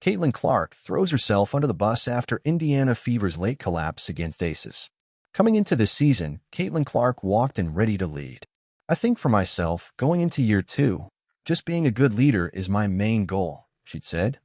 Caitlin Clark throws herself under the bus after Indiana Fever's late collapse against Aces. Coming into this season, Caitlin Clark walked in ready to lead. I think for myself, going into year 2, just being a good leader is my main goal, she'd said.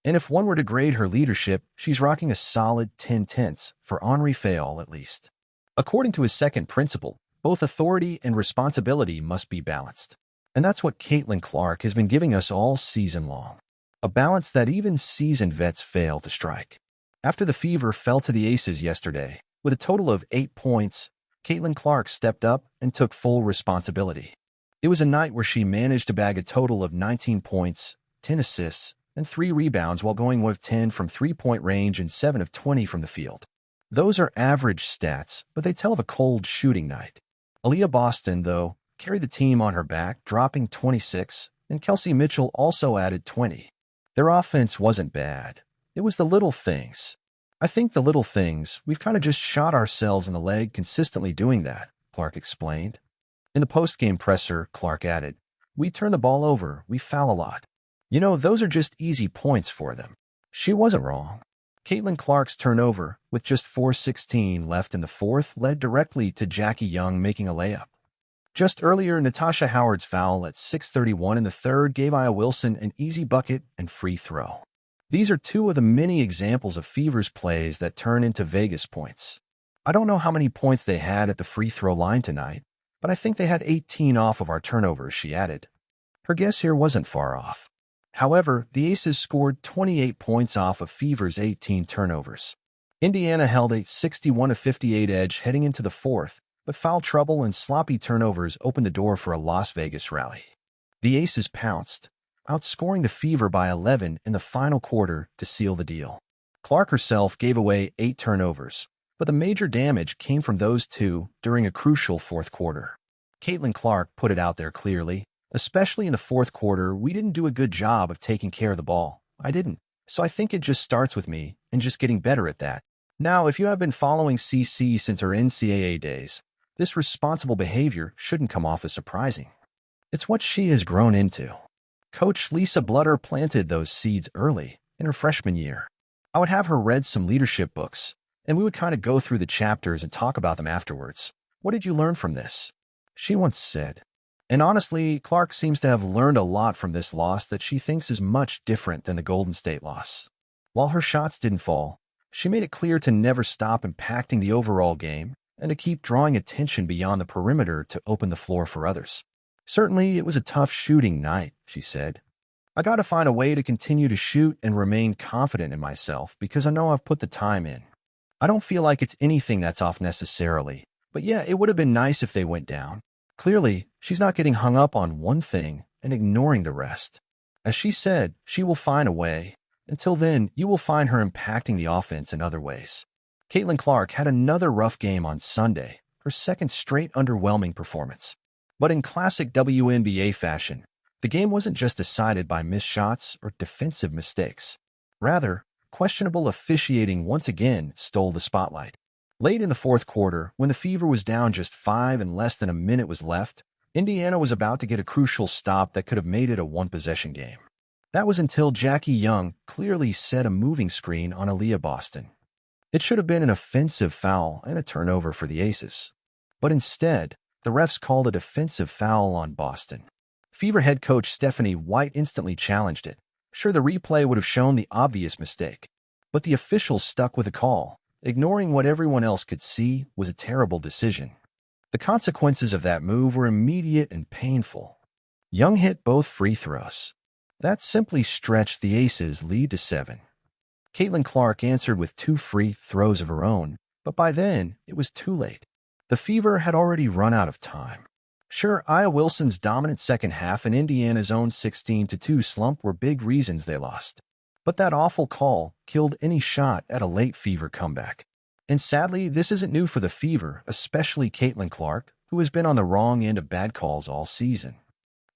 And if one were to grade her leadership, she's rocking a solid 10/10 for Henri Fayol at least. According to his second principle, both authority and responsibility must be balanced. And that's what Caitlin Clark has been giving us all season long. A balance that even seasoned vets fail to strike. After the Fever fell to the Aces yesterday, with a total of 8 points, Caitlin Clark stepped up and took full responsibility. It was a night where she managed to bag a total of 19 points, 10 assists, and 3 rebounds while going 1 of 10 from three-point range and 7 of 20 from the field. Those are average stats, but they tell of a cold shooting night. Aliyah Boston, though, carried the team on her back, dropping 26, and Kelsey Mitchell also added 20. Their offense wasn't bad. It was the little things. I think the little things, we've kind of just shot ourselves in the leg consistently doing that, Clark explained. In the post-game presser, Clark added, "We turn the ball over, we foul a lot. You know, those are just easy points for them." She wasn't wrong. Caitlin Clark's turnover, with just 4:16 left in the fourth, led directly to Jackie Young making a layup. Just earlier, Natasha Howard's foul at 6:31 in the third gave Aliyah Wilson an easy bucket and free throw. These are two of the many examples of Fever's plays that turn into Vegas points. I don't know how many points they had at the free throw line tonight, but I think they had 18 off of our turnovers, she added. Her guess here wasn't far off. However, the Aces scored 28 points off of Fever's 18 turnovers. Indiana held a 61-58 edge heading into the fourth, but foul trouble and sloppy turnovers opened the door for a Las Vegas rally. The Aces pounced, outscoring the Fever by 11 in the final quarter to seal the deal. Clark herself gave away 8 turnovers, but the major damage came from those 2 during a crucial fourth quarter. Caitlin Clark put it out there clearly. Especially in the fourth quarter, we didn't do a good job of taking care of the ball. I didn't. So I think it just starts with me and just getting better at that. Now, if you have been following CC since her NCAA days, this responsible behavior shouldn't come off as surprising. It's what she has grown into. Coach Lisa Blutter planted those seeds early in her freshman year. I would have her read some leadership books, and we would kind of go through the chapters and talk about them afterwards. What did you learn from this? She once said. And honestly, Clark seems to have learned a lot from this loss that she thinks is much different than the Golden State loss. While her shots didn't fall, she made it clear to never stop impacting the overall game and to keep drawing attention beyond the perimeter to open the floor for others. Certainly, it was a tough shooting night, she said. I got to find a way to continue to shoot and remain confident in myself because I know I've put the time in. I don't feel like it's anything that's off necessarily, but yeah, it would have been nice if they went down. Clearly, she's not getting hung up on one thing and ignoring the rest. As she said, she will find a way. Until then, you will find her impacting the offense in other ways. Caitlin Clark had another rough game on Sunday, her second straight underwhelming performance. But in classic WNBA fashion, the game wasn't just decided by missed shots or defensive mistakes. Rather, questionable officiating once again stole the spotlight. Late in the fourth quarter, when the Fever was down just 5 and less than a minute was left, Indiana was about to get a crucial stop that could have made it a one-possession game. That was until Jackie Young clearly set a moving screen on Aliyah Boston. It should have been an offensive foul and a turnover for the Aces. But instead, the refs called a defensive foul on Boston. Fever head coach Stephanie White instantly challenged it. Sure, the replay would have shown the obvious mistake, but the officials stuck with the call. Ignoring what everyone else could see was a terrible decision. The consequences of that move were immediate and painful. Young hit both free throws. That simply stretched the Aces' lead to 7. Caitlin Clark answered with 2 free throws of her own, but by then, it was too late. The Fever had already run out of time. Sure, Aliyah Wilson's dominant second half and Indiana's own 16-2 slump were big reasons they lost. But that awful call killed any shot at a late Fever comeback. And sadly, this isn't new for the Fever, especially Caitlin Clark, who has been on the wrong end of bad calls all season.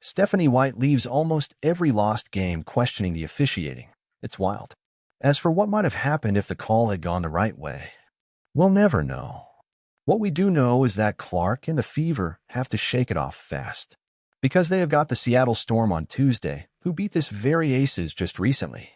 Stephanie White leaves almost every lost game questioning the officiating. It's wild. As for what might have happened if the call had gone the right way, we'll never know. What we do know is that Clark and the Fever have to shake it off fast. Because they have got the Seattle Storm on Tuesday, who beat this very Aces just recently.